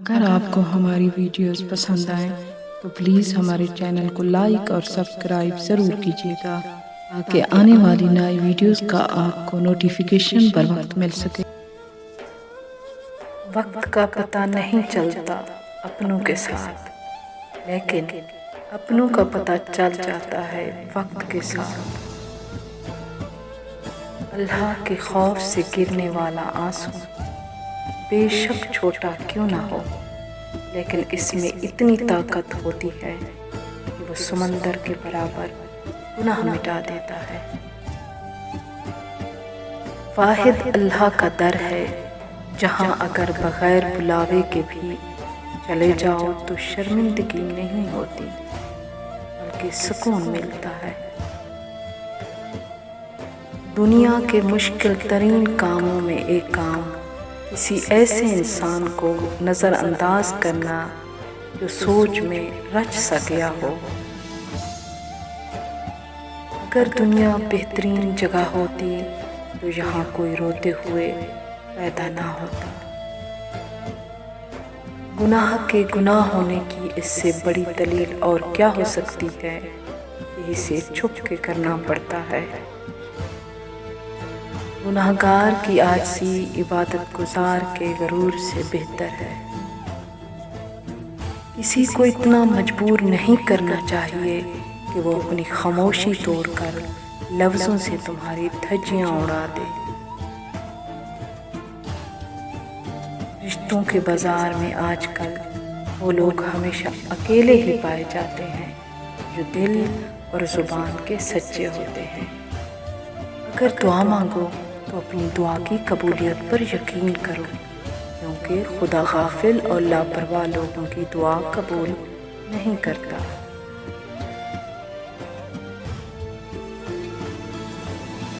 اگر آپ کو ہماری ویڈیوز پسند آئیں تو پلیز ہمارے چینل کو لائک اور سبسکرائب ضرور کیجیے گا تاکہ آنے والی نئی ویڈیوز کا آپ کو نوٹیفیکیشن بر وقت مل سکے۔ وقت کا پتہ نہیں چلتا اپنوں کے ساتھ، لیکن اپنوں کا پتہ چل جاتا ہے وقت کے ساتھ۔ اللہ کے خوف سے گرنے والا آنسو بے شک چھوٹا کیوں نہ ہو، لیکن اس میں اتنی طاقت ہوتی ہے کہ وہ سمندر کے برابر گناہ مٹا دیتا ہے۔ واحد اللہ کا در ہے جہاں اگر بغیر بلاوے کے بھی چلے جاؤ تو شرمندگی نہیں ہوتی بلکہ سکون ملتا ہے۔ دنیا کے مشکل ترین کاموں میں ایک کام کسی ایسے انسان کو نظر انداز کرنا جو سوچ میں رچ سا گیا ہو۔ اگر دنیا بہترین جگہ ہوتی تو یہاں کوئی روتے ہوئے پیدا نہ ہوتا۔ گناہ کے گناہ ہونے کی اس سے بڑی دلیل اور کیا ہو سکتی ہے کہ اسے چھپ کے کرنا پڑتا ہے۔ گناہگار کی عاجزی عبادت گزار کے غرور سے بہتر ہے۔ کسی کو اتنا مجبور نہیں کرنا چاہیے کہ وہ اپنی خاموشی توڑ کر لفظوں سے تمہاری دھجیاں اڑا دے۔ رشتوں کے بازار میں آج کل وہ لوگ ہمیشہ اکیلے ہی پائے جاتے ہیں جو دل اور زبان کے سچے ہوتے ہیں۔ اگر دعا مانگو تو اپنی دعا کی قبولیت پر یقین کرو، کیونکہ خدا غافل اور لاپرواہ لوگوں کی دعا قبول نہیں کرتا۔